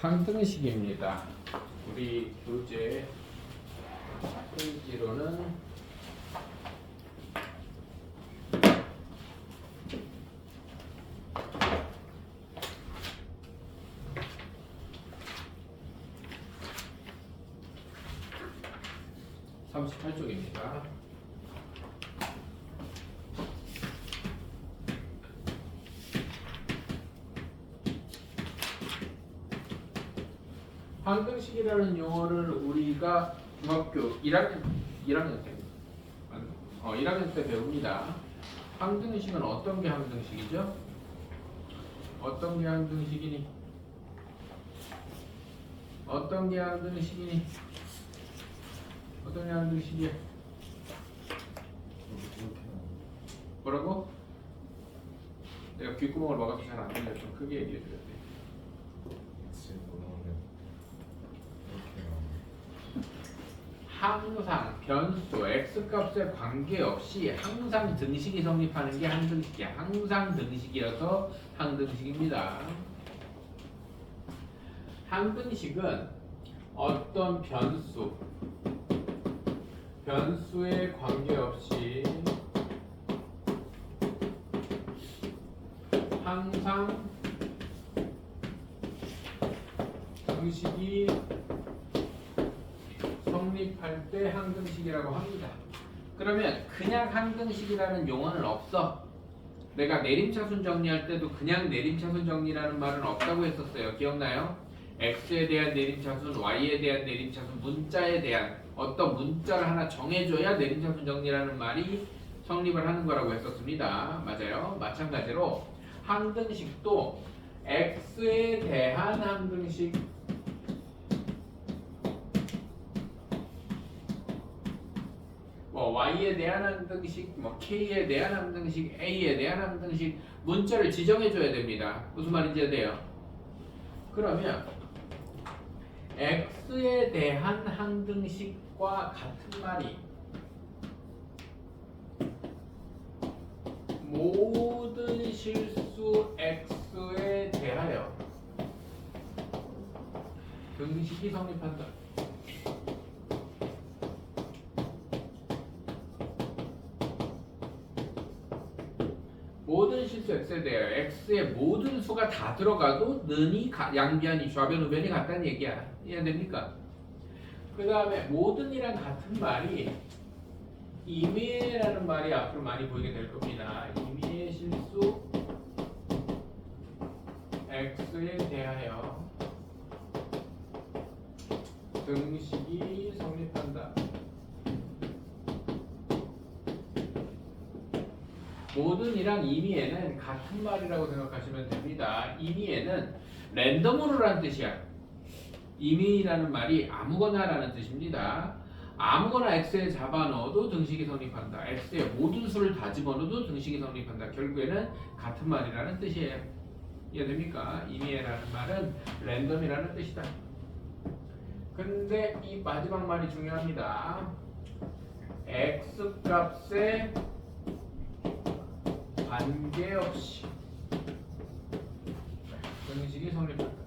항등식입니다. 우리 교재 페이지로는 38쪽입니다. 항등식이라는 용어를 우리가 중학교 1학년 때 1학년 때 배웁니다. 항등식은 어떤 게 항등식이죠? 어떤 게 항등식이니? 어떤 게 항등식이니? 어떤 게 항등식이야? 뭐라고? 내가 귓구멍을 막아서 잘 안 들려. 좀 크게 얘기해 줘야 돼. 항상 변수 x값에 관계없이 항상 등식이 성립하는 게 항등식이야. 항상 등식이어서 항등식입니다. 항등식은 어떤 변수에 관계없이 항상 등식이 성립할 때 항등식이라고 합니다. 그러면 그냥 항등식이라는 용어는 없어. 내가 내림차순 정리할 때도 그냥 내림차순 정리라는 말은 없다고 했었어요. 기억나요? x에 대한 내림차순, y에 대한 내림차순, 문자에 대한 어떤 문자를 하나 정해줘야 내림차순 정리라는 말이 성립을 하는 거라고 했었습니다. 맞아요. 마찬가지로 항등식도 x에 대한 항등식, y에 대한 항등식, k에 대한 항등식, a에 대한 항등식 문자를 지정해줘야 됩니다. 무슨 말인지 돼요? 그러면 x에 대한 항등식과 같은 말이 모든 실수 x에 대하여 등식이 성립한다. 모든 실수 x에 대하여 x의 모든 수가 다 들어가도 는이 양변이 좌변 우변이 같다는 얘기야. 이해됩니까? 그 다음에 모든이랑 같은 말이 임의라는 말이 앞으로 많이 보이게 될 겁니다. 임의의 실수 x에 대하여 등식이 성립한다. 모든이랑 임의에는 같은 말이라고 생각하시면 됩니다. 임의에는 랜덤으로라는 뜻이야. 임의라는 말이 아무거나라는 뜻입니다. 아무거나 x에 잡아넣어도 등식이 성립한다. x의 모든 수를 다 집어넣어도 등식이 성립한다. 결국에는 같은 말이라는 뜻이에요. 이해됩니까? 임의라는 말은 랜덤이라는 뜻이다. 근데 이 마지막 말이 중요합니다. x값에 관계없이 등식이 성립한다.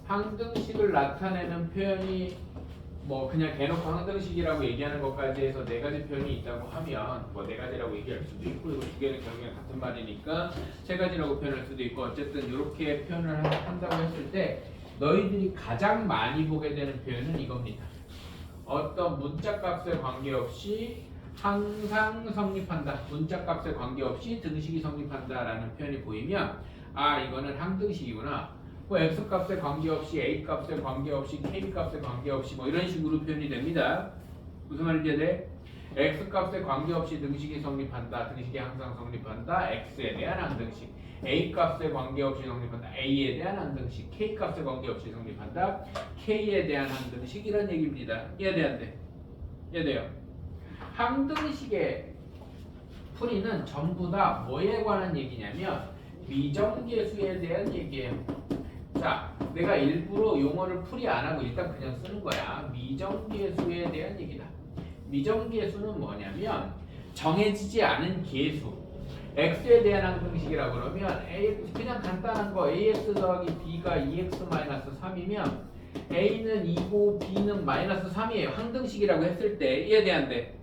항등식을 나타내는 표현이 그냥 대놓고 항등식이라고 얘기하는 것까지 해서 네 가지 표현이 있다고 하면 네 가지라고 얘기할 수도 있고, 이거 두 개는 결국에 같은 말이니까 세 가지라고 표현할 수도 있고, 어쨌든 이렇게 표현을 한다고 했을 때 너희들이 가장 많이 보게 되는 표현은 이겁니다. 어떤 문자값에 관계없이 항상 성립한다. 문자값에 관계없이 등식이 성립한다라는 표현이 보이면 이거는 항등식이구나. x값에 관계없이 a값에 관계없이 k값에 관계없이 이런 식으로 표현이 됩니다. 무슨 말인지 돼? x값에 관계없이 등식이 성립한다. 등식이 항상 성립한다. x에 대한 항등식. a값에 관계없이 성립한다. a에 대한 항등식. k값에 관계없이 성립한다. k에 대한 항등식. 이런 얘기입니다. 이해돼 안 돼? 이해돼요? 항등식의 풀이는 전부 다 뭐에 관한 얘기냐면 미정계수에 대한 얘기예요. 자, 내가 일부러 용어를 풀이 안 하고 일단 그냥 쓰는 거야. 미정계수에 대한 얘기다. 미정계수는 뭐냐면 정해지지 않은 계수. x에 대한 항등식이라 그러면 그냥 간단한 거 ax 더하기 b가 2x-3이면 a는 2고 b는 -3이에요. 항등식이라고 했을 때에 대한데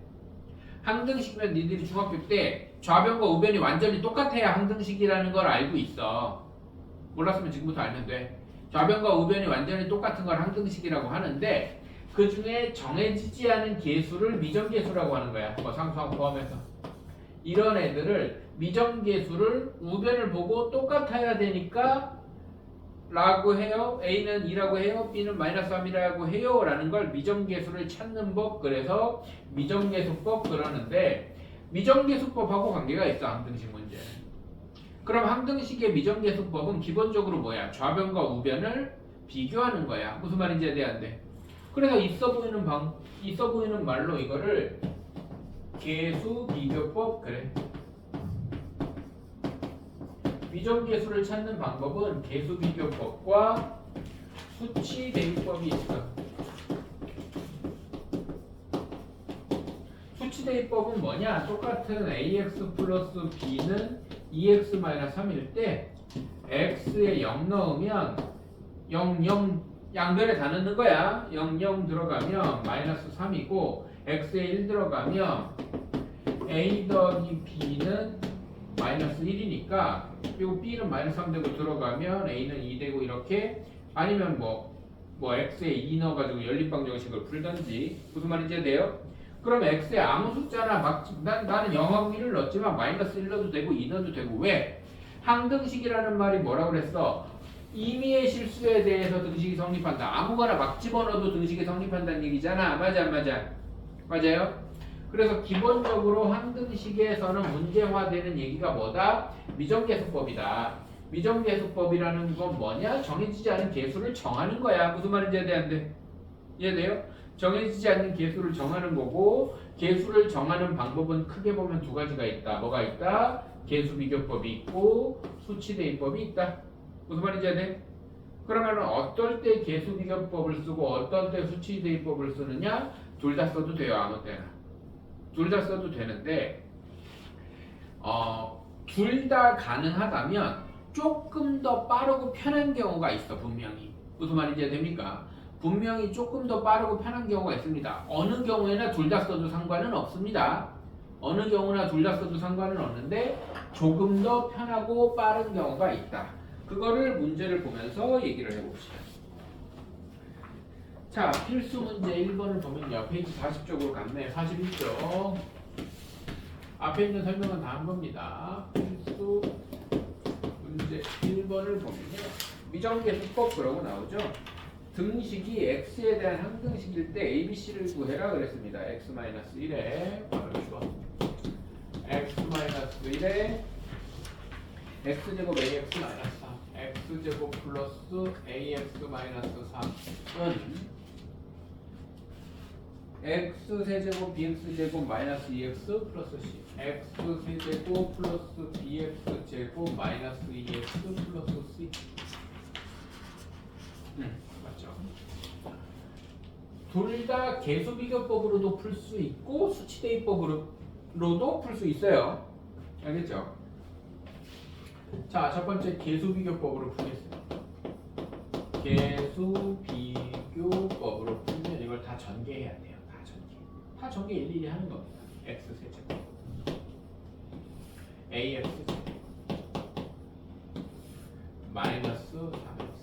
항등식이면 니들이 중학교 때 좌변과 우변이 완전히 똑같아야 항등식이라는 걸 알고 있어. 몰랐으면 지금부터 알면 돼. 좌변과 우변이 완전히 똑같은 걸 항등식이라고 하는데 그 중에 정해지지 않은 계수를 미정계수라고 하는 거야. 뭐 상수항 포함해서. 이런 애들을 미정계수를 우변을 보고 똑같아야 되니까 라고 해요. A는 2라고 해요. B는 -3이라고 해요. 라는 걸 미정계수를 찾는 법. 그래서 미정계수법 그러는데 미정계수법하고 관계가 있어. 항등식 문제. 그럼 항등식의 미정계수법은 기본적으로 뭐야? 좌변과 우변을 비교하는 거야. 무슨 말인지에 대한데. 그래서 있어 보이는 말로 이거를 계수 비교법 그래. 미정계수를 찾는 방법은 계수 비교법과 수치 대입법이 있어. 수치 대입법은 뭐냐? 똑같은 ax 플러스 b는 2x-3일 때 x에 0 넣으면 0, 0 양변에 다 넣는 거야. 0, 0 들어가면 -3이고 x에 1 들어가면 a 더하기 b는 -1이니까 그리고 b는 -3 되고 들어가면 a는 2 되고 이렇게 아니면 뭐 x에 2 넣어가지고 연립방정식을 풀던지 무슨 말인지 돼요? 그럼 x에 아무 숫자나 나는 0하고 1을 넣었지만 -1 넣어도 되고 2 넣어도 되고 왜? 항등식이라는 말이 뭐라고 그랬어? 임의의 실수에 대해서 등식이 성립한다. 아무거나 막 집어넣어도 등식이 성립한다는 얘기잖아. 맞아 안 맞아? 맞아요? 그래서 기본적으로 항등식에서는 문제화되는 얘기가 뭐다? 미정계수법이다. 미정계수법이라는 건 뭐냐? 정해지지 않은 계수를 정하는 거야. 무슨 말인지 이해되는데? 이해돼요? 정해지지 않는 계수를 정하는 거고 계수를 정하는 방법은 크게 보면 두 가지가 있다. 뭐가 있다? 계수비교법이 있고 수치대입법이 있다. 무슨 말인지 이해돼? 그러면 어떨 때 계수비교법을 쓰고 어떨 때 수치대입법을 쓰느냐? 둘 다 써도 돼요. 아무 때나. 둘 다 써도 되는데 둘 다 가능하다면 조금 더 빠르고 편한 경우가 있어. 분명히. 무슨 말인지 됩니까? 분명히 조금 더 빠르고 편한 경우가 있습니다. 어느 경우에나 둘 다 써도 상관은 없습니다. 어느 경우나 둘 다 써도 상관은 없는데 조금 더 편하고 빠른 경우가 있다. 그거를 문제를 보면서 얘기를 해봅시다. 자, 필수 문제 1번을 보면요. 페이지 40쪽으로 갔네. 41쪽. 앞에 있는 설명은 다 한 겁니다. 필수 문제 1번을 보면요. 미정계수법 그러고 나오죠. 등식이 x에 대한 항등식일 때 ABC를 구해라 그랬습니다. x-1에 바로 이거 x-1에 x제곱 ax-3 x제곱 플러스 ax-3은 x세제곱 bx제곱 마이너스 2x 플러스 c x세제곱 플러스 bx제곱 마이너스 2x 플러스 c 맞죠? 둘 다 계수비교법으로도 풀 수 있고 수치대입법으로도 풀 수 있어요. 알겠죠? 자, 첫 번째 계수비교법으로 풀겠습니다. 계수비교법으로 풀면 이걸 다 전개해야 돼요. 다 전개 일일이 하는 겁니다. x세제곱 ax제곱 마이너스 3x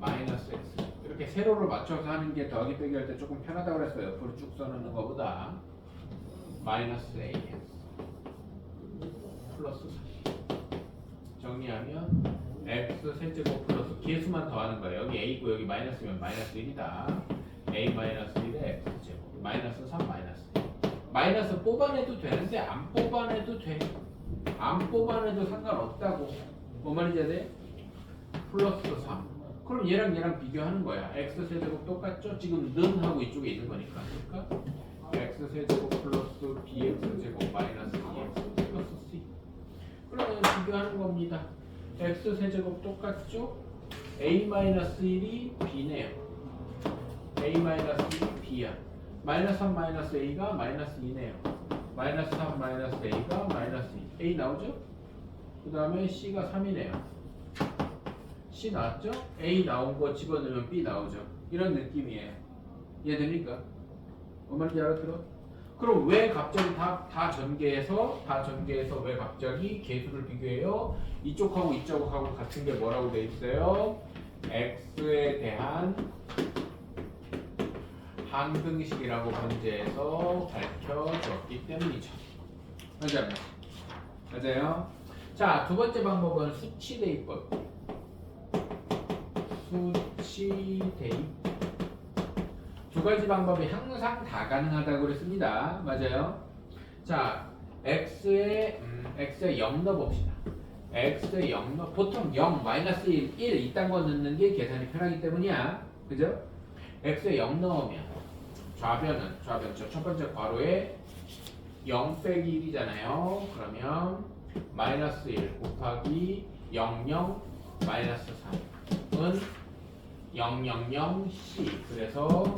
마이너스 x 이렇게 세로를 맞춰서 하는 게 더하기 빼기 할 때 조금 편하다고 그랬어요. 옆으로 쭉 써놓는 것보다 마이너스 ax 플러스 3 정리하면 x 세제곱 플러스 계수만 더하는 거예요. 여기 a고 여기 마이너스면 마이너스 1이다. a 마이너스 1에 x제곱 마이너스 3 마이너스 1 마이너스 뽑아내도 되는데 안 뽑아내도 돼. 안 뽑아내도 상관없다고. 뭔 말인지 알아요? 플러스 3 그럼 얘랑 비교하는 거야. x세제곱 똑같죠? 지금 는 하고 이쪽에 있는 거니까. 그러니까 x세제곱 플러스 bx제곱 마이너스 2x 플러스 c 그러면 비교하는 겁니다. x세제곱 똑같죠? a-1이 b네요. a-1이 b야. 마이너스 3 마이너스 a가 마이너스 2네요. 마이너스 3 마이너스 a가 마이너스 2 a 나오죠? 그 다음에 c가 3이네요. c 나왔죠? a 나온 거 집어넣으면 b 나오죠. 이런 느낌이에요. 이해됩니까? 뭔 말인지 알아들어? 그럼 왜 갑자기 다 전개해서 왜 갑자기 계수를 비교해요? 이쪽하고 이쪽하고 같은 게 뭐라고 돼 있어요? x에 대한 항등식이라고 문제에서 밝혀졌기 때문이죠. 맞아요? 맞아요? 자, 두 번째 방법은 수치 대입법. 수치 대입. 두 가지 방법이 항상 다 가능하다고 그랬습니다. 맞아요? 자, x에 0 넣어봅시다. x에 0 넣어. 보통 0, 마이너스 1, 1 이딴 거 넣는 게 계산이 편하기 때문이야. 그죠? x에 0 넣으면 좌변은 첫 번째 괄호에 0 빼기 1이잖아요. 그러면 마이너스 1 곱하기 00 마이너스 3은 000c. 그래서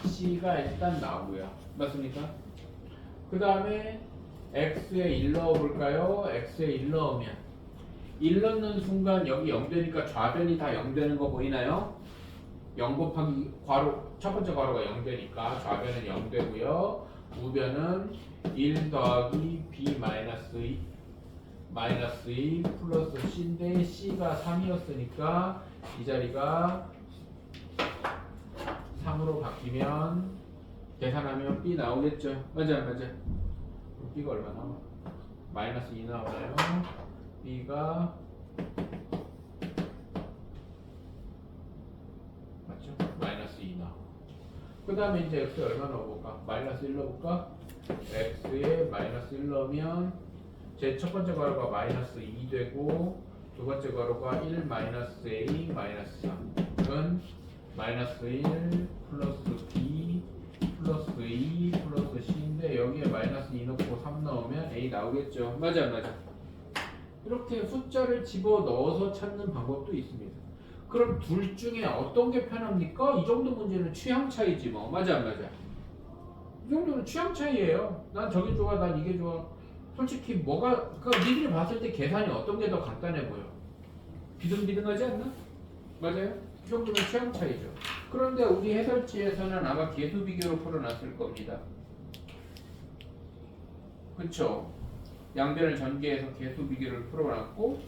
c가 일단 나오고요. 맞습니까? 그 다음에 x에 1 넣어볼까요? x에 1 넣으면 1 넣는 순간 여기 0 되니까 좌변이 다 0 되는 거 보이나요? 0 곱하기 첫 번째 괄호가 0 되니까 좌변은 0 되고요. 우변은 1 더하기 b 마이너스 2 플러스 c인데 c가 3이었으니까 이 자리가 3으로 바뀌면 계산하면 b 나오겠죠. 맞아요. 그럼 b가 얼마 나와? 마이너스 2 나오나요? b가 맞죠? 마이너스 2 나오고 그 다음에 이제 x에 얼마 넣어볼까? 마이너스 1 넣어볼까? x에 마이너스 1 넣으면 제 첫 번째 괄호가 마이너스 2 되고 두 번째 괄호가 1 마이너스 a 마이너스 3은 마이너스 1 플러스 b 플러스 2 플러스 c인데 여기에 마이너스 2 넣고 3 넣으면 a 나오겠죠. 맞아. 이렇게 숫자를 집어넣어서 찾는 방법도 있습니다. 그럼 둘 중에 어떤 게 편합니까? 이 정도 문제는 취향 차이지 뭐. 맞아. 이 정도는 취향 차이예요. 난 저게 좋아, 난 이게 좋아. 솔직히 니들이 봤을 때 계산이 어떤 게 더 간단해 보여? 비등비등하지 않나? 맞아요? 이 정도는 취향 차이죠. 그런데 우리 해설지에서는 아마 계수 비교로 풀어놨을 겁니다. 그쵸? 양변을 전개해서 계수 비교를 풀어놨고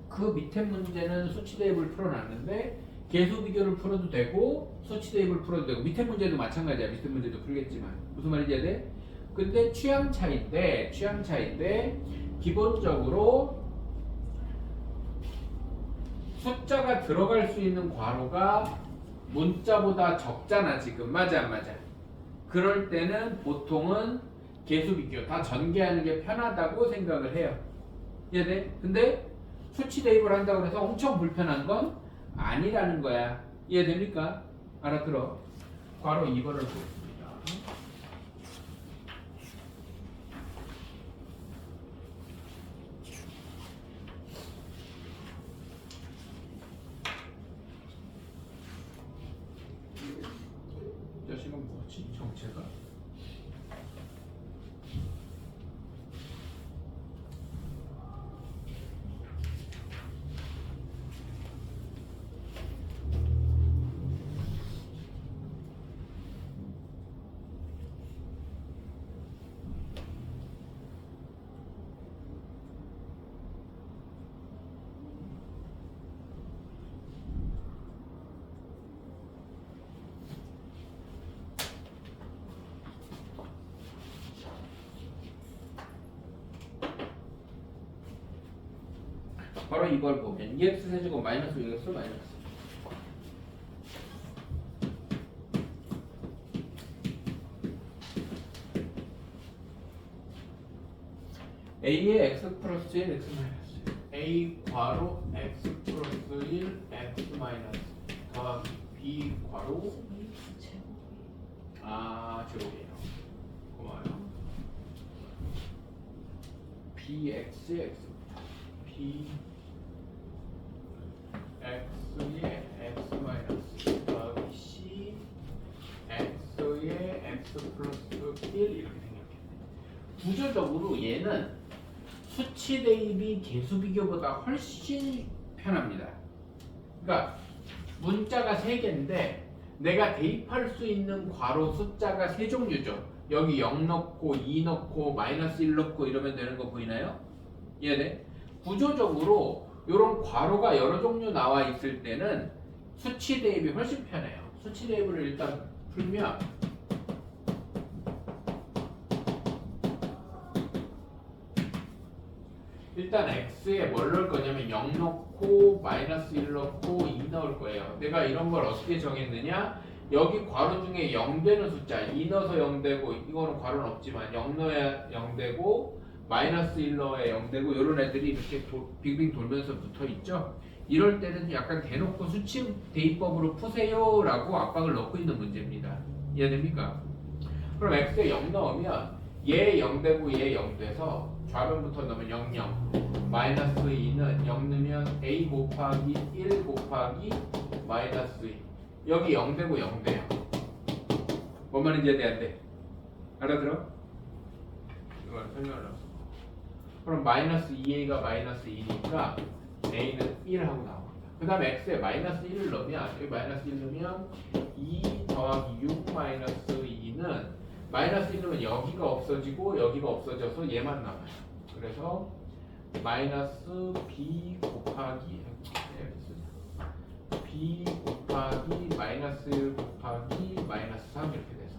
그 밑에 문제는 수치 대입을 풀어놨는데 계수 비교를 풀어도 되고 수치 대입을 풀어도 되고 밑에 문제도 마찬가지야. 밑에 문제도 풀겠지만 무슨 말인지 돼? 근데 취향 차이인데 기본적으로 숫자가 들어갈 수 있는 괄호가 문자보다 적잖아 지금. 맞아 안 맞아? 그럴 때는 보통은 계수 비교 다 전개하는 게 편하다고 생각을 해요. 이해돼? 근데 수치 대입을 한다고 해서 엄청 불편한 건 아니라는 거야. 이해됩니까? 알아들어. 괄호 2번을 보겠습니다. 자식은 뭐지? 정체가? 바로 이걸 보면 2x 세제곱 마이너스 6x 마이너스 a의 x 플러스 1 x 마이너스 a 괄호 x 플러스 1 x 마이너스 더하기 b 괄호 제곱이에요. 고마워요. bx x부터 b x의 x 마이너스 더하기 c x의 x 플러스 1 이렇게 생겼겠죠. 구조적으로 얘는 수치 대입이 개수 비교보다 훨씬 편합니다. 그러니까 문자가 3개인데 내가 대입할 수 있는 괄호 숫자가 3종류죠. 여기 0 넣고 2 넣고 마이너스 1 넣고 이러면 되는 거 보이나요? 이해돼? 구조적으로 이런 괄호가 여러 종류 나와 있을 때는 수치 대입이 훨씬 편해요. 수치 대입을 일단 풀면 일단 x에 뭘 넣을 거냐면 0 넣고 마이너스 1 넣고 2 넣을 거예요. 내가 이런 걸 어떻게 정했느냐? 여기 괄호 중에 0 되는 숫자 2 넣어서 0 되고 이거는 괄호는 없지만 0 넣어야 0 되고 마이너스 1 넣어야 0 되고 이런 애들이 이렇게 빙빙 돌면서 붙어 있죠. 이럴 때는 약간 대놓고 수치 대입법으로 푸세요 라고 압박을 넣고 있는 문제입니다. 이해됩니까? 그럼 x에 0 넣으면 얘 0 되고 얘 0 돼서 좌변부터 넣으면 0, 0 마이너스 2는 0 넣으면 a 곱하기 1 곱하기 마이너스 2 여기 0 되고 0 돼요. 뭔 말인지 이해돼 안 돼? 알아들어? 이걸 설명하려고. 그럼 마이너스 2a가 마이너스 2니까 a는 1 하고 나옵니다. 그 다음에 x에 마이너스 1을 넣으면 여기 마이너스 1 넣으면 2 더하기 6 마이너스 2는 마이너스 1 넣으면 여기가 없어지고 여기가 없어져서 얘만 남아요. 그래서 마이너스 b 곱하기 b 곱하기 마이너스 1 곱하기 마이너스 3 이렇게 돼서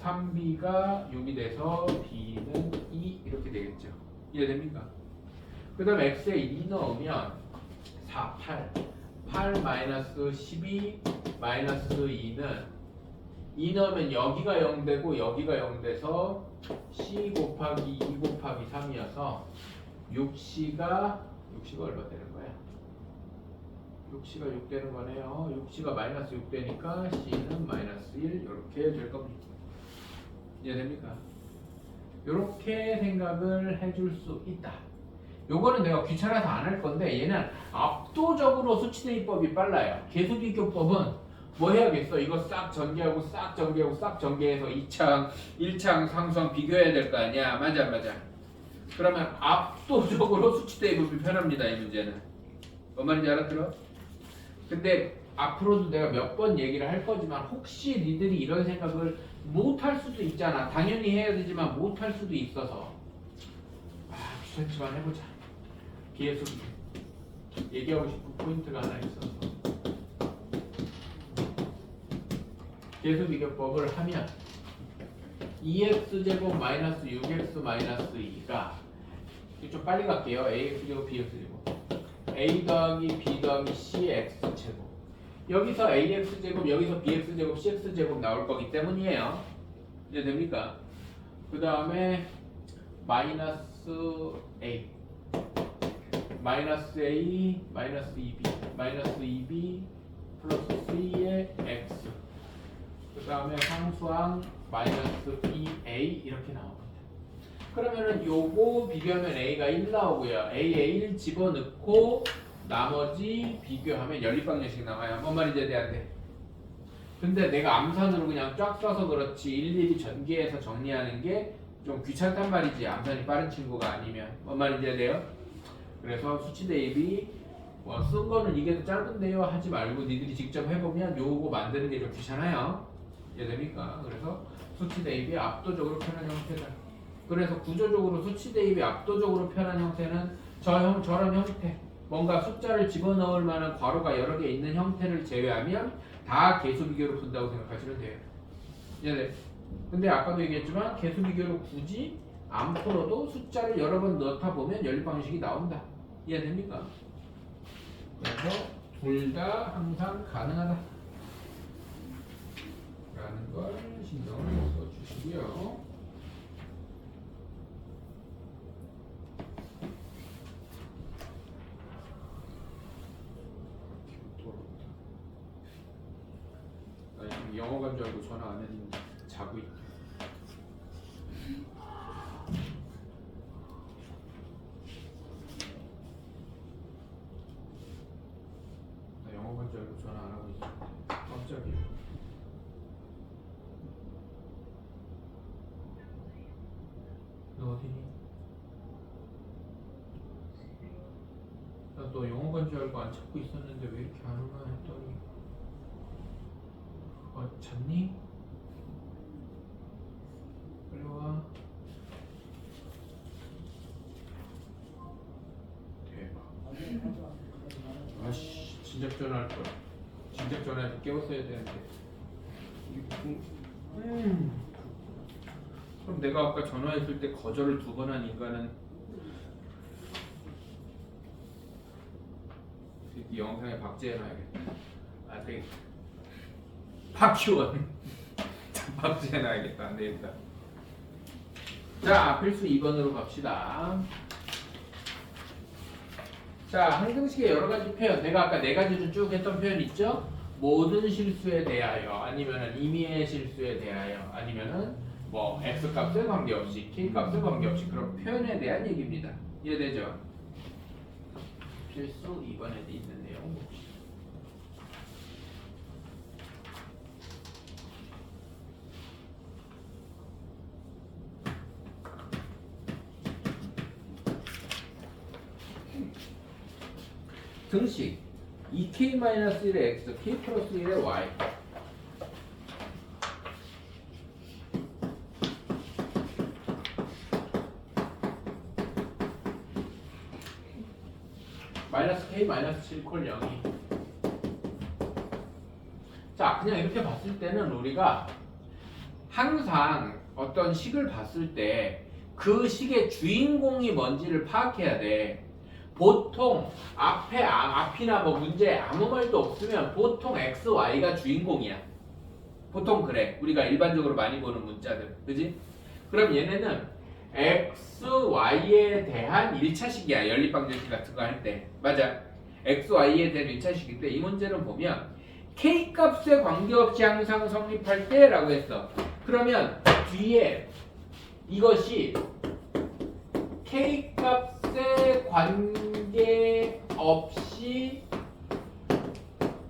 3b가 6이 돼서 b는 2 이렇게 되겠죠. 이해됩니까? 그 다음에 x에 2 넣으면 4, 8 마이너스 12 마이너스 2는 2 넣으면 여기가 0 되고 여기가 0 돼서 c 곱하기 2 곱하기 3이어서 6c가 얼마 되는 거야? 6c가 6 되는 거네요. 6c가 마이너스 6 되니까 c는 마이너스 1 이렇게 될 겁니다. 이해됩니까? 이렇게 생각을 해줄 수 있다. 요거는 내가 귀찮아서 안 할 건데 얘는 압도적으로 수치대입법이 빨라요. 개수비교법은 뭐 해야겠어? 이거 싹 전개하고 싹 전개하고 싹 전개해서 2창, 1창, 상수항 비교해야 될 거 아니야. 맞아 안 맞아? 그러면 압도적으로 수치대입법이 편합니다. 이 문제는. 뭔 말인지 알아들어? 근데 앞으로도 내가 몇 번 얘기를 할 거지만 혹시 니들이 이런 생각을 못 할 수도 있잖아. 당연히 해야 되지만 못 할 수도 있어서 귀찮지만 해보자. 계속 얘기하고 싶은 포인트가 하나 있어서 계수비교법을 하면 2x제곱 마이너스 6x 마이너스 2가 좀 빨리 갈게요. ax제곱 bx제곱 a 더하기 b 더하기 c x제곱 여기서 ax제곱 여기서 bx제곱 cx제곱 나올 거기 때문이에요. 이제 됩니까? 그 다음에 마이너스 a 마이너스 a 마이너스 2b 마이너스 2b 플러스 c의 x 그 다음에 상수항 마이너스 2a 이렇게 나옵니다. 그러면은 요거 비교하면 a가 1 나오고요. a에 1 집어넣고 나머지 비교하면 연립방정식 나와요. 뭔 말인지 이해돼? 근데 내가 암산으로 그냥 쫙 써서 그렇지 일일이 전개해서 정리하는 게 좀 귀찮단 말이지. 암산이 빠른 친구가 아니면. 뭔 말인지 이해돼요? 그래서 수치 대입이 뭐 쓴 거는 이게 더 짧은데요 하지 말고 니들이 직접 해보면 요거 만드는 게 좀 귀찮아요. 이해됩니까? 그래서 수치 대입이 압도적으로 편한 형태다. 그래서 구조적으로 수치 대입이 압도적으로 편한 형태는 저런 형태 뭔가 숫자를 집어넣을 만한 괄호가 여러 개 있는 형태를 제외하면 다 개수비교로 푼다고 생각하시면 돼요. 이해돼? 근데 아까도 얘기했지만 개수비교로 굳이 안 풀어도 숫자를 여러 번 넣다 보면 연립방식이 나온다. 이해됩니까? 그래서 둘 다 항상 가능하다 라는 걸 신경을 써주시고요. 나 영어 간 줄 알고 전화 안 했는데 자고 있다. 나 영어 간 줄 알고 전화 안 하고 있었는데 깜짝이야. 너 영어관 줄 알고 안 찾고 있었는데 왜 이렇게 안 오나 했더니 찾니? 빨리 와. 대박. 아씨, 진작 전화할 걸. 진작 전화해서 깨웠어야 되는데. 그럼 내가 아까 전화했을 때 거절을 2번 한 인간은 이 영상에 박제해놔야겠다. 안 되겠다. 박희원. 박제해놔야겠다. 안 되겠다. 자, 필수 2번으로 갑시다. 자, 항등식의 여러 가지 표현. 내가 아까 4가지로 쭉 했던 표현 있죠? 모든 실수에 대하여, 아니면은 임의의 실수에 대하여, 아니면은 뭐 x 값에 관계없이, k 값에 관계없이 그런 표현에 대한 얘기입니다. 이해되죠? 필수 2번에 있는 내용 봅시다. 등식 2k-1의 x, k 플러스 1의 y. 마이너스 k 마이너스 7 콜 0이. 자, 그냥 이렇게 봤을 때는 우리가 항상 어떤 식을 봤을 때 그 식의 주인공이 뭔지를 파악해야 돼. 보통 앞이나 뭐 문제에 아무 말도 없으면 보통 x, y가 주인공이야. 보통 그래. 우리가 일반적으로 많이 보는 문자들. 그지? 그럼 얘네는 x, y에 대한 1차식이야. 연립방정식 같은 거 할 때. 맞아. x, y에 대한 1차식인데 이 문제는 보면 k 값에 관계없이 항상 성립할 때 라고 했어. 그러면 뒤에 이것이 k 값에 관계없이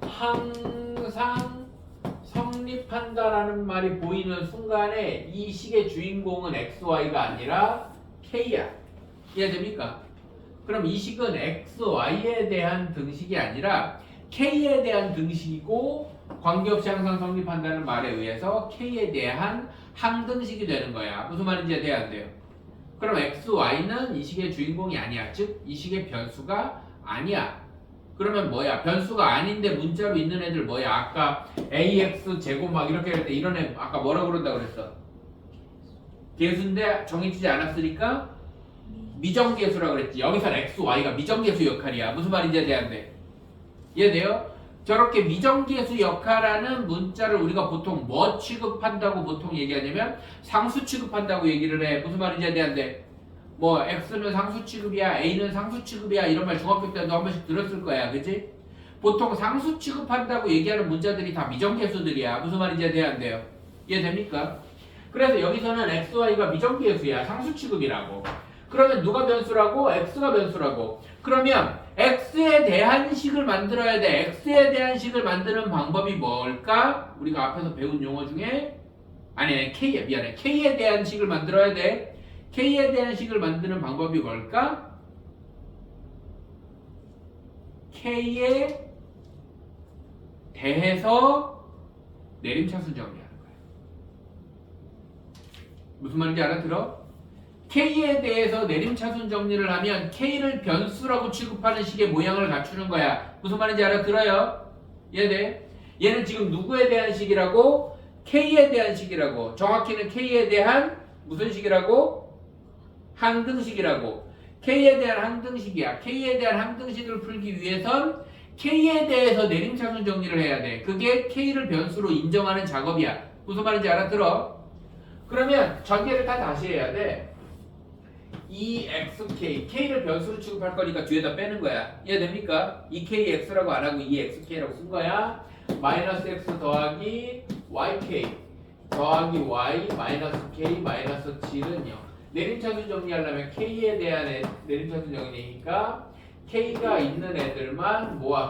항상 성립한다라는 말이 보이는 순간에 이 식의 주인공은 x, y가 아니라 k야. 이해됩니까? 그럼 이 식은 x, y에 대한 등식이 아니라 k에 대한 등식이고 관계없이 항상 성립한다는 말에 의해서 k에 대한 항등식이 되는 거야. 무슨 말인지 돼야 안 돼요? 그럼 x, y는 이 식의 주인공이 아니야. 즉, 이 식의 변수가 아니야. 그러면 뭐야? 변수가 아닌데 문자로 있는 애들 뭐야? 아까 ax 제곱 막 이렇게 할 때 이런 애 아까 뭐라고 그런다 그랬어? 계수인데 정해지지 않았으니까 미정계수라고 그랬지. 여기선 x, y가 미정계수 역할이야. 무슨 말인지 돼야 안 돼? 이해돼요? 저렇게 미정계수 역할하는 문자를 우리가 보통 뭐 취급한다고 보통 얘기하냐면 상수 취급한다고 얘기를 해. 무슨 말인지 돼야 안 돼? 뭐 x는 상수 취급이야, a는 상수 취급이야 이런 말 중학교 때도 한 번씩 들었을 거야. 그치? 보통 상수 취급한다고 얘기하는 문자들이 다 미정계수들이야. 무슨 말인지 돼야 안 돼요? 이해됩니까? 그래서 여기서는 x, y가 미정계수야. 상수 취급이라고. 그러면 누가 변수라고? x가 변수라고. 그러면 x에 대한 식을 만들어야 돼. x에 대한 식을 만드는 방법이 뭘까? 우리가 앞에서 배운 용어 중에 아니 k에 미안해. k에 대한 식을 만들어야 돼. k에 대한 식을 만드는 방법이 뭘까? k에 대해서 내림차순 정리하는 거야. 무슨 말인지 알아들어? k에 대해서 내림차순 정리를 하면 k를 변수라고 취급하는 식의 모양을 갖추는 거야. 무슨 말인지 알아들어요? 이해돼? 얘는 지금 누구에 대한 식이라고? k에 대한 식이라고. 정확히는 k에 대한 무슨 식이라고? 항등식이라고. k에 대한 항등식이야. k에 대한 항등식을 풀기 위해선 k에 대해서 내림차순 정리를 해야 돼. 그게 k를 변수로 인정하는 작업이야. 무슨 말인지 알아들어? 그러면 전개를 다 다시 해야 돼. EXK, K를 변수로 취급할 거니까 뒤에다 빼는 거야. 이해됩니까? EKX라고 안 하고 EXK라고 쓴 거야. 마이너스 X 더하기 YK 더하기 Y 마이너스 K 마이너스 7은 0. 내림차순 정리하려면 K에 대한 내림차순 정리니까 K가 있는 애들만 모아.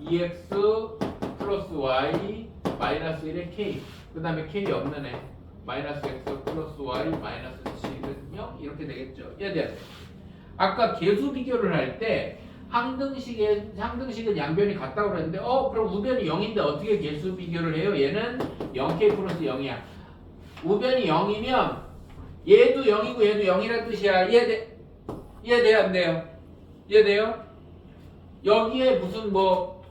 EX 플러스 Y 마이너스 1의 K. 그 다음에 K 없는 애 마이너스 X 플러스 Y 마이너스 7은 0 이렇게 되겠죠. 이해돼야 돼. 아까 계수 비교를 할 때 항등식은 양변이 같다고 그랬는데 그럼 우변이 0인데 어떻게 개수 비교를 해요? 얘는 0k 플러스 0이야. 우변이 0이면 얘도 0이고 얘도 0이란 뜻이야. 이해돼 안 돼요? 이해돼요? 여기에 무슨 뭐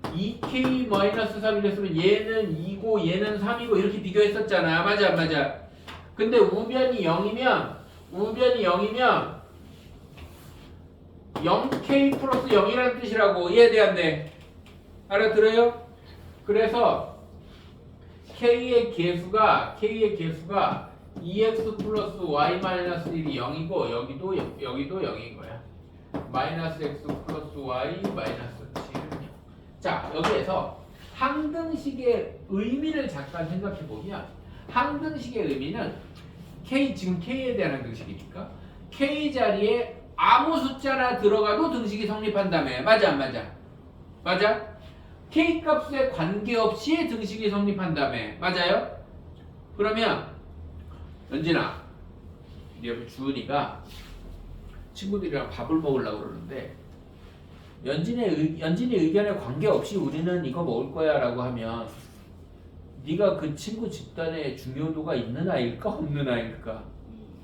2k-3이랬으면 얘는 2고 얘는 3이고 이렇게 비교했었잖아. 맞아 안 맞아? 근데 우변이 0이면 0k 플러스 0이라는 뜻이라고. 이해돼 안 돼? 알아들어요? 그래서 k의 개수가 EX 플러스 Y 마이너스 1이 0이고 여기도 0인 거야. 마이너스 X 플러스 Y 마이너스 7. 자, 여기에서 항등식의 의미를 잠깐 생각해 보면 항등식의 의미는 지금 K에 대한 항등식이니까 K 자리에 아무 숫자나 들어가도 등식이 성립한다며. 맞아 안 맞아? 맞아? K 값에 관계없이 등식이 성립한다며. 맞아요? 그러면 연진아, 네 옆에 주은이가 친구들이랑 밥을 먹으려고 그러는데 연진이 의견에 관계없이 우리는 이거 먹을 거야 라고 하면 네가 그 친구 집단에 중요도가 있는 아이일까 없는 아이일까?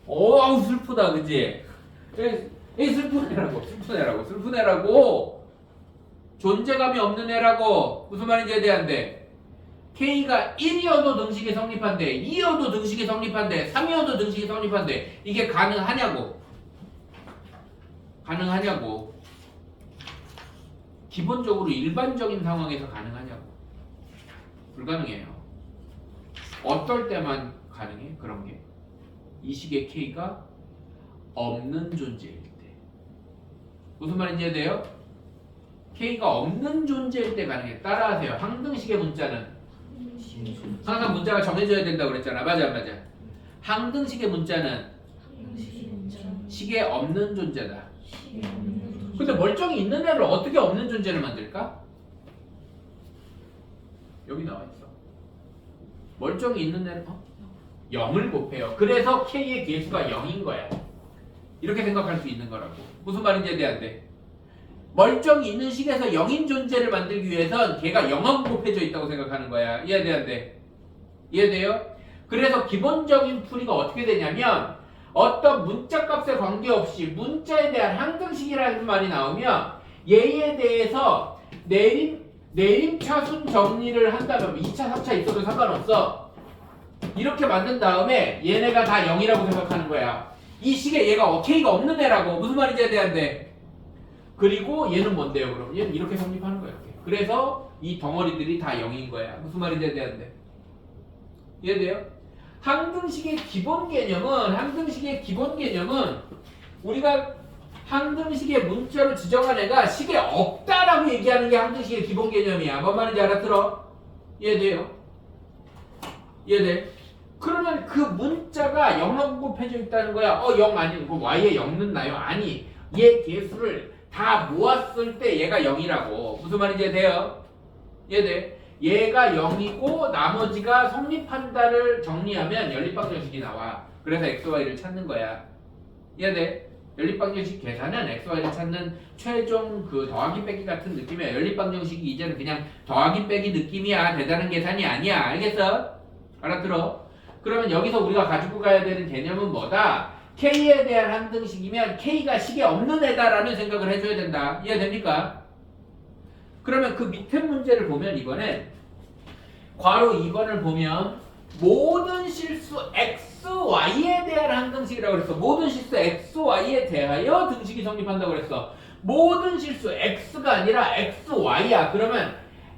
아우 슬프다 그지? 슬픈 애라고 존재감이 없는 애라고. 무슨 말인지 이해돼야 돼? K가 1이어도 등식이 성립한대, 2이어도 등식이 성립한대, 3이어도 등식이 성립한대. 이게 가능하냐고. 기본적으로 일반적인 상황에서 가능하냐고. 불가능해요. 어떨 때만 가능해? 그런 게 이 식의 K가 없는 존재일 때. 무슨 말인지 이해돼요? K가 없는 존재일 때 가능해. 따라하세요. 항등식의 문자는 항상 문자가 정해져야 된다고 그랬잖아. 맞아 안 맞아? 항등식의 문자는 식에 없는 존재다. 근데 멀쩡히 있는 애를 어떻게 없는 존재를 만들까? 여기 나와 있어. 멀쩡히 있는 애를 0을 곱해요. 그래서 K의 개수가 0인 거야. 이렇게 생각할 수 있는 거라고. 무슨 말인지 이해돼? 멀쩡히 있는 식에서 0인 존재를 만들기 위해선 걔가 0하고 곱해져 있다고 생각하는 거야. 이해돼 안 돼? 이해돼요? 그래서 기본적인 풀이가 어떻게 되냐면 어떤 문자 값에 관계없이 문자에 대한 항등식이라는 말이 나오면 얘에 대해서 내림차순 정리를 한다면 2차, 3차 있어도 상관없어. 이렇게 만든 다음에 얘네가 다 0이라고 생각하는 거야. 이 식에 얘가 K가 없는 애라고. 무슨 말인지 이해돼야 안 돼? 그리고 얘는 뭔데요? 그럼 얘는 이렇게 성립하는 거야. 이렇게. 그래서 이 덩어리들이 다 0인 거야. 무슨 말인지 이해돼야 안 돼? 이해돼요? 항등식의 기본 개념은 우리가 항등식의 문자로 지정한 애가 식에 없다라고 얘기하는 게 항등식의 기본 개념이야. 뭔 말인지 알아들어? 이해돼요? 이해돼? 그러면 그 문자가 0하고 곱해져 있다는 거야. 0 아니고 y에 0 넣나요? 아니, 얘 개수를 다 모았을 때 얘가 0이라고. 무슨 말인지 이해돼요? 이해돼? 얘가 0이고 나머지가 성립한다를 정리하면 연립방정식이 나와. 그래서 xy를 찾는 거야. 이해돼? 연립방정식 계산은 xy를 찾는 최종 그 더하기 빼기 같은 느낌이야. 연립방정식이 이제는 그냥 더하기 빼기 느낌이야. 대단한 계산이 아니야. 알겠어? 알아들어? 그러면 여기서 우리가 가지고 가야 되는 개념은 뭐다? K에 대한 항등식이면 K가 식에 없는 애다라는 생각을 해줘야 된다. 이해됩니까? 그러면 그 밑에 문제를 보면 이번엔 괄호 2번을 보면 모든 실수 x, y에 대한 항등식이라고 그랬어. 모든 실수 x, y에 대하여 등식이 성립한다고 그랬어. 모든 실수 x가 아니라 x, y야. 그러면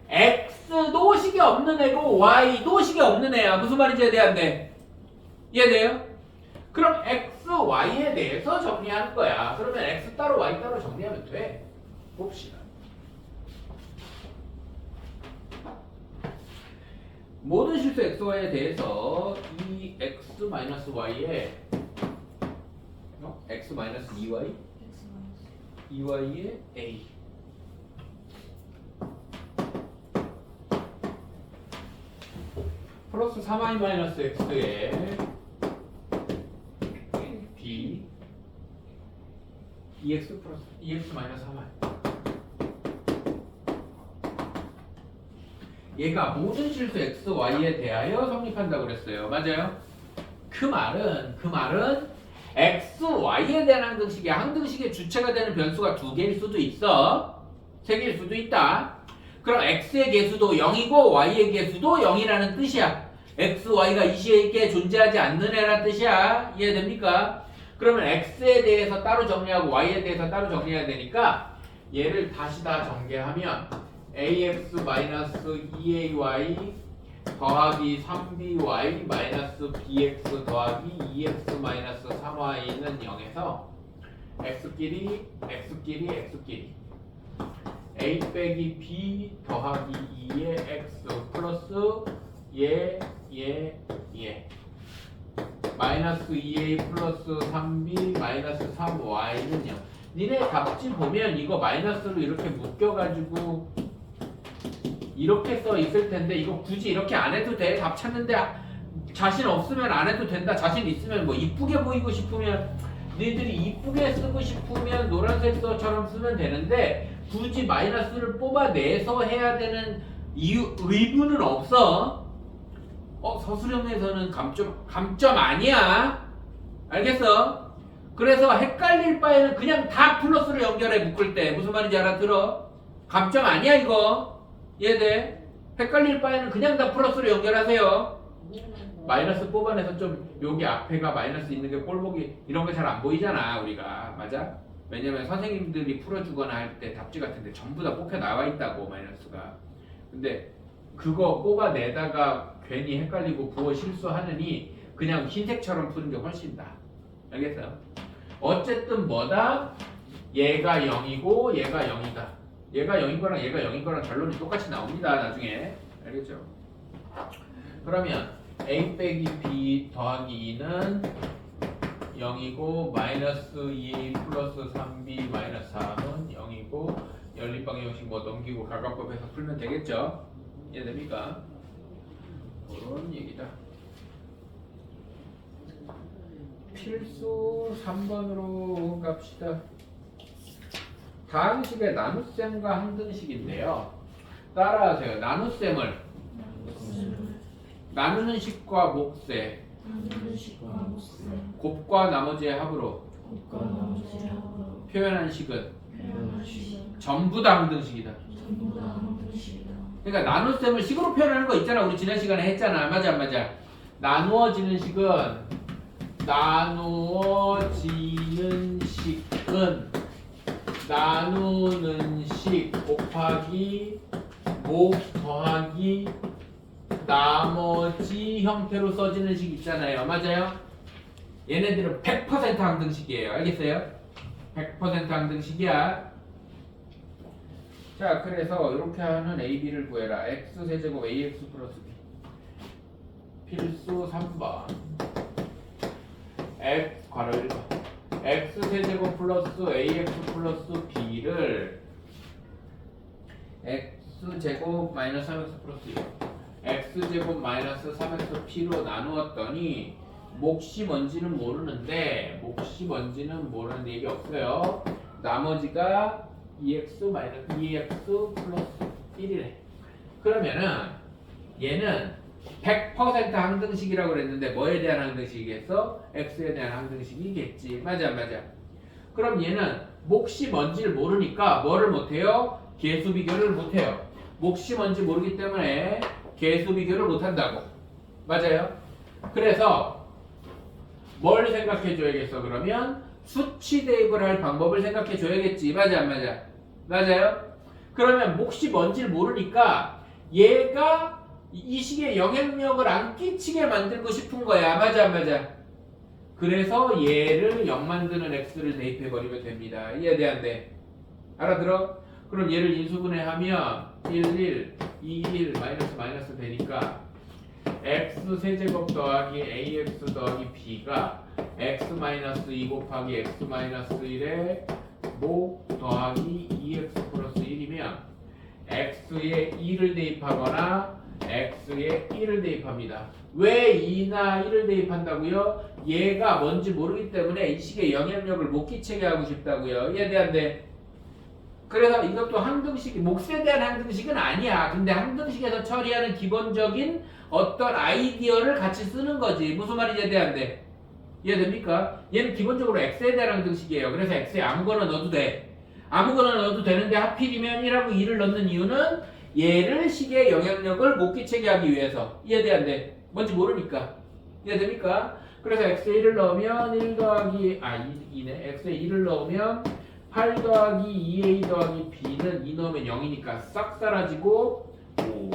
x도 식이 없는 애고 y도 식이 없는 애야. 무슨 말인지 이해돼야 안 돼? 이해돼요? 그럼 x, y에 대해서 정리하는 거야. 그러면 x 따로 y 따로 정리하면 돼. 봅시다. 모든 실수 xy에 대해서 이 x-y에 x-2y 2y의 a 플러스 3y-x에 b 2x 플러스 2x 마이너스 3y. 얘가 모든 실수 x, y에 대하여 성립한다고 그랬어요. 맞아요? 그 말은 x, y에 대한 항등식이야. 항등식의 주체가 되는 변수가 2개일 수도 있어. 3개일 수도 있다. 그럼 x의 개수도 0이고 y의 개수도 0이라는 뜻이야. x, y가 이 시에 존재하지 않는 애라는 뜻이야. 이해됩니까? 그러면 x에 대해서 따로 정리하고 y에 대해서 따로 정리해야 되니까 얘를 다시 다 전개하면 ax-2ay 더하기 3by 마이너스 bx 더하기 2x-3y는 0에서 x끼리 a 빼기 b 더하기 2의 x 플러스 얘 마이너스 2a 플러스 3b 마이너스 3y는 0. 니네 답지 보면 이거 마이너스로 이렇게 묶여가지고 이렇게 써 있을 텐데 이거 굳이 이렇게 안 해도 돼. 답 찾는데 자신 없으면 안 해도 된다. 자신 있으면 뭐 이쁘게 보이고 싶으면 니들이 이쁘게 쓰고 싶으면 노란색 써처럼 쓰면 되는데 굳이 마이너스를 뽑아내서 해야 되는 의무는 없어. 서술형에서는 감점 아니야. 알겠어? 그래서 헷갈릴 바에는 그냥 다 플러스로 연결해 묶을 때. 무슨 말인지 알아들어? 감점 아니야 이거. 이해돼? 헷갈릴 바에는 그냥 다 플러스로 연결하세요. 마이너스 뽑아내서 좀 여기 앞에가 마이너스 있는 게 꼴보기 이런 게 잘 안 보이잖아 우리가. 맞아? 왜냐면 선생님들이 풀어주거나 할 때 답지 같은데 전부 다 뽑혀 나와 있다고 마이너스가. 근데 그거 뽑아내다가 괜히 헷갈리고 부어 실수하느니 그냥 흰색처럼 푸는 게 훨씬 나아. 알겠어요? 어쨌든 뭐다? 얘가 0이고 얘가 0이다. 얘가 0인 거랑 얘가 0인 거랑 결론이 똑같이 나옵니다. 나중에. 알겠죠? 그러면 a 빼기 b 더하기 2는 0이고 마이너스 2a 플러스 3b 마이너스 4는 0이고 연립방의 형식 뭐 넘기고 가각법에서 풀면 되겠죠? 이해됩니까? 그런 얘기다. 필수 3번으로 갑시다. 다음 식의 나눗셈과 항등식인데요. 따라하세요. 나눗셈을 나누는 식과 몫의 곱과 나머지의 합으로 표현한 식은 전부 다 항등식이다. 그러니까 나눗셈을 식으로 표현하는 거 있잖아. 우리 지난 시간에 했잖아. 맞아 안 맞아? 나누어지는 식은 나누는 식 곱하기 목 더하기 나머지 형태로 써지는 식 있잖아요. 맞아요? 얘네들은 100% 항등식이에요. 알겠어요? 100% 항등식이야. 자, 그래서 이렇게 하는 AB를 구해라. x세제곱 ax 플러스 b. 필수 3번. x 괄호 1번. x세제곱 플러스 ax 플러스 b를 x제곱 마이너스 3x 플러스 2 x제곱 마이너스 3x p로 나누었더니 몫이 뭔지는 모르는데 얘기 없어요. 나머지가 2x 마이너스 2x 플러스 1이래. 그러면은 얘는 100% 항등식이라고 그랬는데 뭐에 대한 항등식이겠어? x에 대한 항등식이겠지. 맞아 안 맞아? 그럼 얘는 몫이 뭔지를 모르니까 뭐를 못해요? 계수 비교를 못해요. 몫이 뭔지 모르기 때문에 계수 비교를 못한다고. 맞아요? 그래서 뭘 생각해 줘야겠어? 그러면 수치 대입을 할 방법을 생각해 줘야겠지. 맞아 안 맞아? 맞아요? 그러면 몫이 뭔지를 모르니까 얘가 이 식에 영향력을 안 끼치게 만들고 싶은 거야. 맞아 안 맞아? 그래서 얘를 0 만드는 x를 대입해 버리면 됩니다. 이해돼 안 돼? 알아들어? 그럼 얘를 인수분해하면 1, 2, 1 마이너스 되니까 x 세제곱 더하기 ax 더하기 b가 x 마이너스 2 곱하기 x 마이너스 1에 목 더하기 2x 플러스 1이면 x에 2를 대입하거나 x에 1을 대입합니다. 왜 2나 1을 대입한다고요? 얘가 뭔지 모르기 때문에 이 식의 영향력을 못 끼치게 하고 싶다고요. 이해 대한데. 그래서 이것도 항등식, 몫에 대한 항등식은 아니야. 근데 항등식에서 처리하는 기본적인 어떤 아이디어를 같이 쓰는 거지. 무슨 말인지 대한데. 이해됩니까? 얘는 기본적으로 x에 대한 항등식이에요. 그래서 x에 아무거나 넣어도 돼. 아무거나 넣어도 되는데 하필이면 1하고 2를 넣는 이유는 얘를 식의 영향력을 못 끼치게 하기 위해서. 이해돼안돼? 뭔지 모르니까. 이해됩니까? 그래서 x에 1을 넣으면 1 더하기 2네. x에 1을 넣으면 8 더하기 2a 더하기 b는 2 넣으면 0이니까 싹 사라지고 5.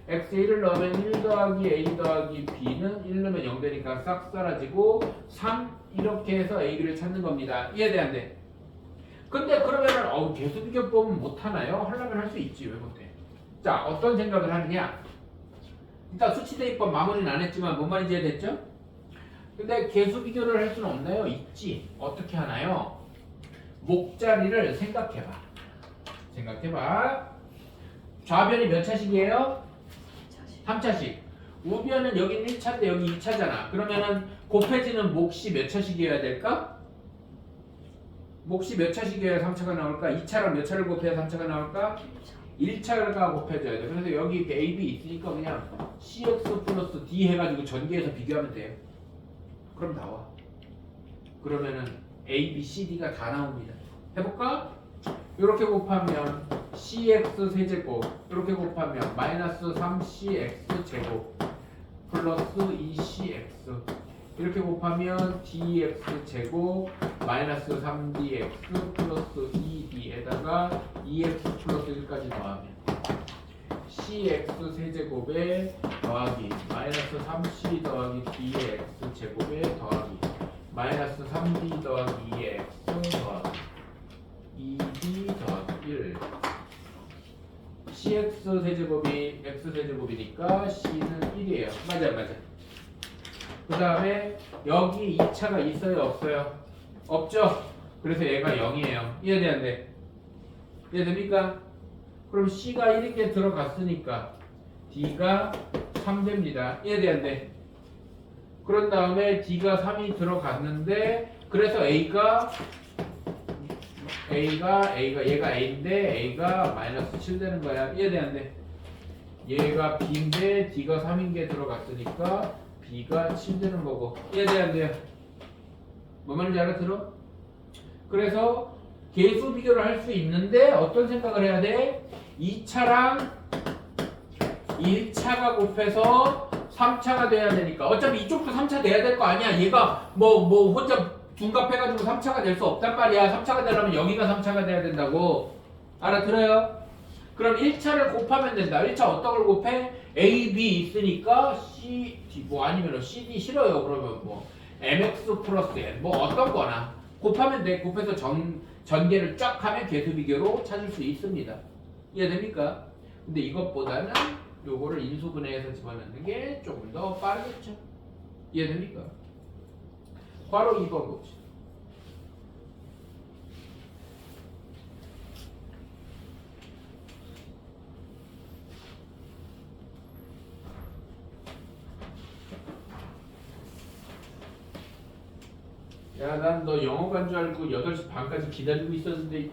x에 1을 넣으면 1 더하기 a 더하기 b는 1 넣으면 0 되니까 싹 사라지고 3 이렇게 해서 a, b를 찾는 겁니다. 이해돼안돼? 근데 그러면은 계수비교법은 못하나요? 하려면 할 수 있지. 왜 못해? 자, 어떤 생각을 하느냐? 일단 수치대입법 마무리는 안 했지만 뭔 말인지 이해됐죠? 근데 계수비교를 할 수는 없나요? 있지. 어떻게 하나요? 목자리를 생각해봐. 좌변이 몇 차식이에요? 3차식. 우변은 여긴 1차인데 여기 2차잖아. 그러면은 곱해지는 몫이 몇 차식이어야 될까? 몫이 몇 차식이어야 3차가 나올까? 2차랑 몇 차를 곱해야 3차가 나올까? 1차가 곱해져야 돼. 그래서 여기 이렇게 A, B 있으니까 그냥 CX 플러스 D 해가지고 전개해서 비교하면 돼요. 그럼 나와. 그러면은 A, B, C, D가 다 나옵니다. 해볼까? 이렇게 곱하면 CX 세제곱, 이렇게 곱하면 마이너스 3CX 제곱 플러스 2CX, 이렇게 곱하면 DX 제곱 마이너스 3DX 플러스 2D에다가 2X 플러스 1까지 더하면 CX 세제곱에 더하기 마이너스 3C 더하기 DX 제곱에 더하기 마이너스 3D 더하기 2X 더하기 2D 더하기 1. CX 세제곱이 X 세제곱이니까 C는 1이에요. 맞아. 그 다음에 여기 2차가 있어요? 없어요? 없죠? 그래서 얘가 0이에요. 이해돼안돼? 이해됩니까? 그럼 C가 1인 게 들어갔으니까 D가 3됩니다. 이해돼안돼? 그런 다음에 D가 3이 들어갔는데 그래서 얘가 A인데 A가 마이너스 7 되는 거야. 이해돼안돼? 얘가 B인데 D가 3인 게 들어갔으니까 B가 7 되는 거고. 이해돼안돼요? 뭔 말인지 알아들어? 그래서 계수 비교를 할 수 있는데 어떤 생각을 해야 돼? 2차랑 1차가 곱해서 3차가 돼야 되니까 어차피 이쪽도 3차 돼야 될 거 아니야. 얘가 뭐 혼자 둔갑해가지고 3차가 될 수 없단 말이야. 3차가 되려면 여기가 3차가 돼야 된다고. 알아들어요? 그럼 1차를 곱하면 된다. 1차 어떤 걸 곱해? A, B 있으니까 C, D 뭐 아니면 CD 싫어요. 그러면 뭐 MX 플러스 N 뭐 어떤 거나 곱하면 돼. 곱해서 전개를 쫙 하면 계수 비교로 찾을 수 있습니다. 이해됩니까? 근데 이것보다는 요거를 인수분해해서 집어넣는 게 조금 더 빠르겠죠. 이해됩니까? 바로 2번 봅시다. 야, 난 너 영어 간 줄 알고 8시 반까지 기다리고 있었는데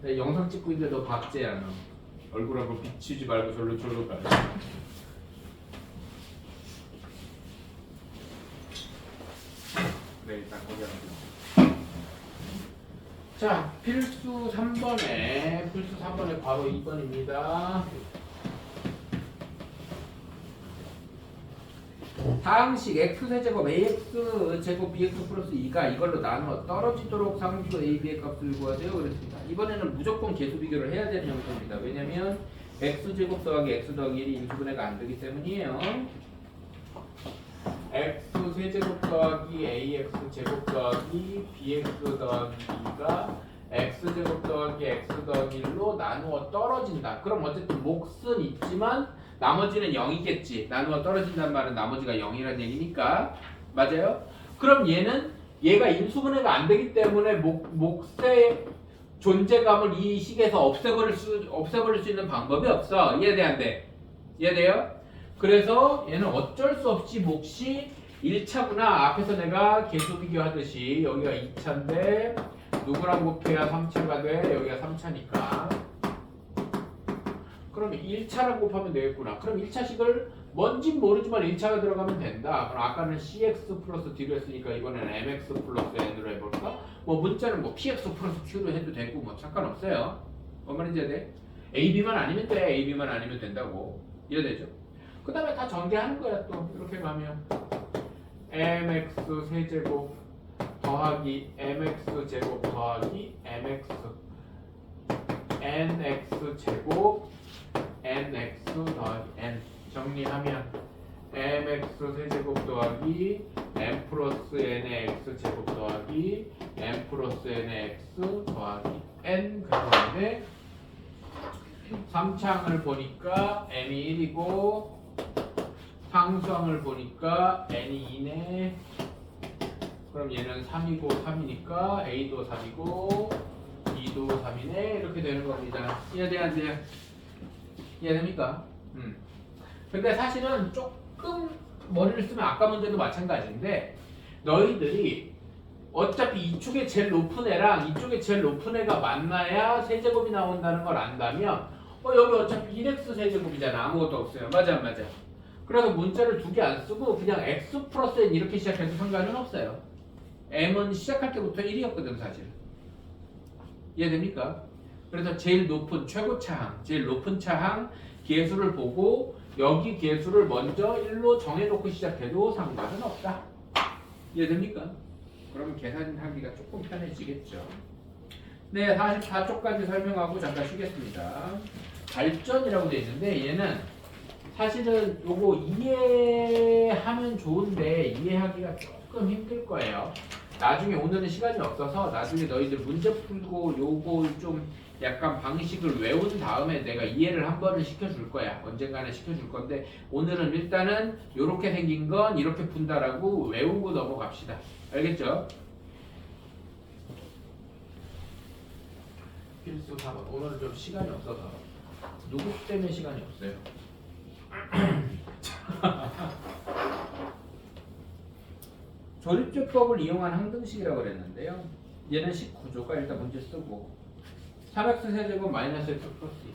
내 영상 찍고 있는데 너 박제야. 너 얼굴 한번 비추지 말고 절로 가. 네, 일단 거기 앉아. 자, 필수 3번에 바로 2번입니다. 다항식 x세제곱 ax제곱 bx 플러스 2가 이걸로 나누어 떨어지도록 상수 a, b의 값을 구하세요. 그랬습니다. 이번에는 무조건 계수 비교를 해야 되는 형태입니다. 왜냐면 x제곱 더하기 x 더하기 1이 인수분해가 안 되기 때문이에요. x세제곱 더하기 ax제곱 더하기 bx 더하기 2가 x제곱 더하기 x 더하기 1로 나누어 떨어진다. 그럼 어쨌든 몫은 있지만 나머지는 0이겠지. 나누어 떨어진다는 말은 나머지가 0이라는 얘기니까. 맞아요? 그럼 얘가 인수분해가 안 되기 때문에 몫의 존재감을 이 식에서 없애버릴 수 있는 방법이 없어. 이해돼 안 돼? 이해돼요? 그래서 얘는 어쩔 수 없이 몫이 1차구나. 앞에서 내가 계수 비교하듯이 여기가 2차인데 누구랑 곱해야 3차가 돼? 여기가 3차니까. 그럼 1차랑 곱하면 되겠구나. 그럼 1차식을 뭔진 모르지만 1차가 들어가면 된다. 그럼 아까는 cx 플러스 d로 했으니까 이번에는 mx 플러스 n으로 해볼까? 뭐 문자는 뭐 px 플러스 q로 해도 되고 뭐 상관없어요. 뭔 말인지 돼? ab만 아니면 돼. ab만 아니면 된다고. 이해되죠? 그 다음에 다 전개하는 거야 또. 이렇게 가면 mx 세제곱 더하기 mx 제곱 더하기 mx nx 제곱 nx 더하기 n 정리하면 mx 세제곱 더하기 n 플러스 n의 x 제곱 더하기 n 플러스 n의 x 더하기 n 그런데 3차항을 보니까 n이 1이고 상수항을 보니까 n이 2네. 그럼 얘는 3이고 3이니까 a도 3이고 b도 3이네. 이렇게 되는 겁니다. 이해돼야 안 돼요? 이해됩니까? 근데 사실은 조금 머리를 쓰면 아까 문제도 마찬가지인데 너희들이 어차피 이쪽에 제일 높은 애랑 이쪽에 제일 높은 애가 만나야 세제곱이 나온다는 걸 안다면 여기 어차피 1x 세제곱이잖아. 아무것도 없어요. 맞아 안 맞아? 그래서 문자를 두 개 안 쓰고 그냥 x 플러스 n 이렇게 시작해도 상관은 없어요. m은 시작할 때부터 1이었거든 사실. 이해됩니까? 그래서 제일 높은 최고차항, 제일 높은 차항 계수를 보고 여기 계수를 먼저 1로 정해놓고 시작해도 상관은 없다. 이해됩니까? 그러면 계산하기가 조금 편해지겠죠. 네, 44쪽까지 설명하고 잠깐 쉬겠습니다. 발전이라고 되어 있는데 얘는 사실은 요거 이해하면 좋은데 이해하기가 조금 힘들 거예요. 나중에 오늘은 시간이 없어서 나중에 너희들 문제 풀고 요거 좀 약간 방식을 외운 다음에 내가 이해를 한 번은 시켜줄 거야. 언젠가는 시켜줄 건데 오늘은 일단은 요렇게 생긴 건 이렇게 푼다라고 외우고 넘어갑시다. 알겠죠? 필수 4번. 오늘은 좀 시간이 없어서 누구 때문에 시간이 없어요? 조립제법을 이용한 항등식이라고 그랬는데요. 얘는 19조가 일단 문제 쓰고 3x 세제곱 마이너스 x 플러스 2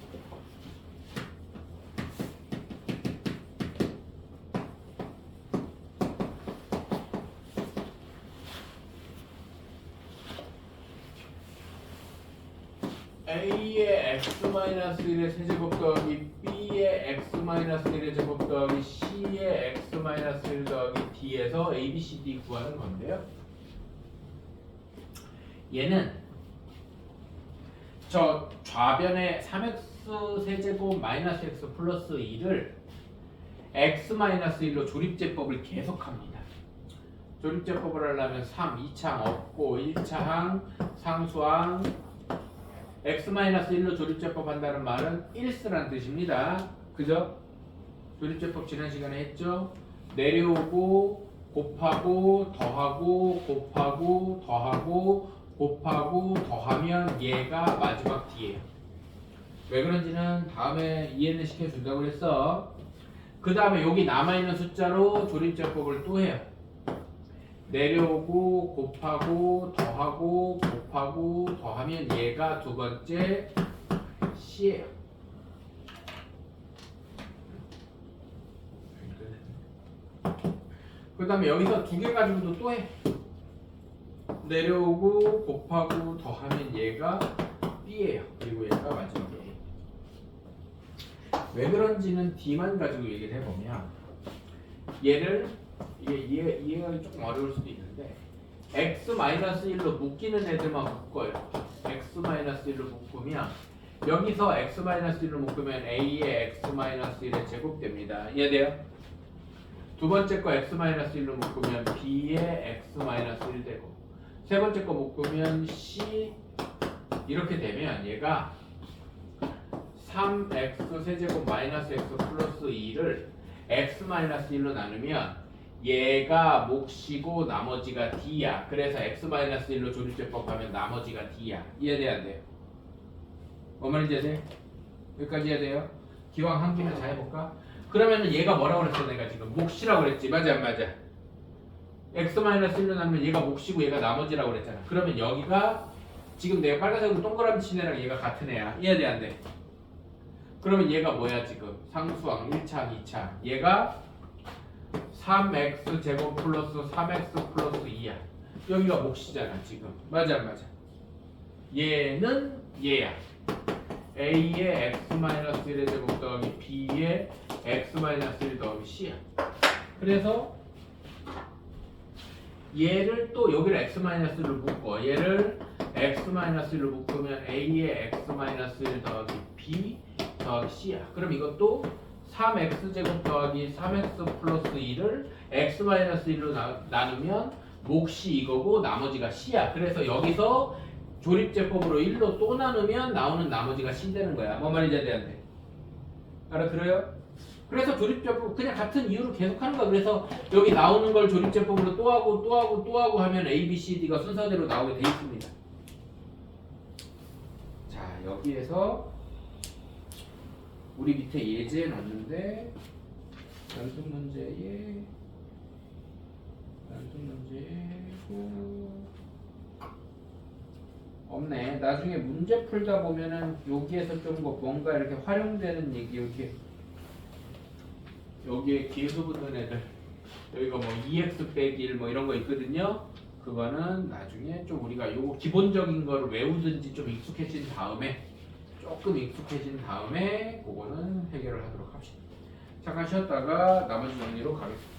A의 x 마이너스 1의 세제곱 더하기 B의 x 마이너스 1의 제곱 더하기 C의 x 마이너스 1 더하기 D에서 A, B, C, D 구하는 건데요. 얘는 저 좌변의 3x 세제곱 마이너스 x 플러스 2를 x 마이너스 1로 조립제법을 계속합니다. 조립제법을 하려면 3, 2차항 없고 1차항, 상수항 x-1로 조립제법 한다는 말은 1쓰란 뜻입니다. 그죠? 조립제법 지난 시간에 했죠? 내려오고 곱하고 더하고 곱하고 더하고 곱하고 더하면 얘가 마지막 D예요. 왜 그런지는 다음에 이해는 시켜준다고 그랬어. 그 다음에 여기 남아있는 숫자로 조립제법을 또 해요. 내려오고 곱하고 더하고 곱하고 더하면 얘가 두 번째 C예요. 그 다음에 여기서 두 개 가지고도 또 해. 내려오고 곱하고 더하면 얘가 B예요. 그리고 얘가 마지막이에요. 왜 그런지는 D만 가지고 얘기를 해보면 얘를 이게 이해가 조금 어려울 수도 있는데 x-1로 묶이는 애들만 묶어요. x-1로 묶으면 여기서 x-1로 묶으면 a의 x-1의 제곱됩니다. 이해돼요? 두 번째 거 x-1로 묶으면 b의 x-1 되고 세 번째 거 묶으면 c 이렇게 되면 얘가 3x 세제곱 마이너스 x 플러스 2를 x-1로 나누면 얘가 몫이고 나머지가 d야. 그래서 x-1로 조립제법 하면 나머지가 d야. 이해돼야 안 돼요? 말인지 아세요? 여기까지 해야 돼요. 기왕 한 김에 다 해볼까? 그러면은 얘가 뭐라고 그랬어? 내가 지금 몫이라고 그랬지. 맞아 안 맞아? x-1로 나면 얘가 몫이고 얘가 나머지라고 그랬잖아. 그러면 여기가 지금 내가 빨간색으로 동그라미 친 애랑 얘가 같은 애야. 이해돼 안 돼? 그러면 얘가 뭐야 지금? 상수항 1차, 2차. 얘가 3x 제곱 플러스 3x 플러스 2야. 여기가 몫이잖아 지금. 맞아 안 맞아? 얘는 얘야. a의 x-1의 제곱 더하기 b의 x-1 더하기 c야. 그래서 얘를 또 여기를 x-를 묶어. 얘를 x-를 묶으면 a의 x-1 더하기 b 더하기 c야. 그럼 이것도 3x제곱 더하기 3x 플러스 2를 x-1로 나누면 몫이 이거고 나머지가 c야. 그래서 여기서 조립제법으로 1로 또 나누면 나오는 나머지가 c 되는 거야. 뭔 말인지 알아야 알아들어요? 그래서 조립제법 그냥 같은 이유로 계속 하는 거야. 그래서 여기 나오는 걸 조립제법으로 또 하고 또 하고 또 하고 하면 A, B, C, D가 순서대로 나오게 돼 있습니다. 자, 여기에서 우리 밑에 예제 놨는데 연속 문제에 없네. 나중에 문제 풀다 보면은 여기에서 좀 뭔가 이렇게 활용되는 얘기 이렇게 여기에 기수 붙는 애들 여기가 뭐 2x 빼기 1 뭐 이런 거 있거든요. 그거는 나중에 좀 우리가 요거 기본적인 거를 외우든지 좀 익숙해진 다음에 조금 익숙해진 다음에 그거는 해결을 하도록 합시다. 잠깐 쉬었다가 나머지 정리로 가겠습니다.